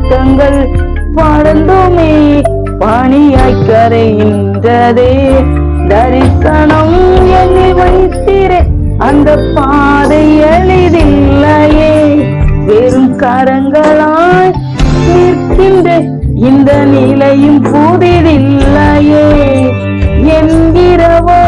துக்கங்கள் பறந்துமே பணியாய் கரைகின்றதே. தரிசனம் என்னை வைத்திரே, அந்த பாதை எளிதில்லையே. வெறும் கரங்களாய் நிற்கின்ற இந்த நிலையும் புதிதில்லையே. என்கிறவோ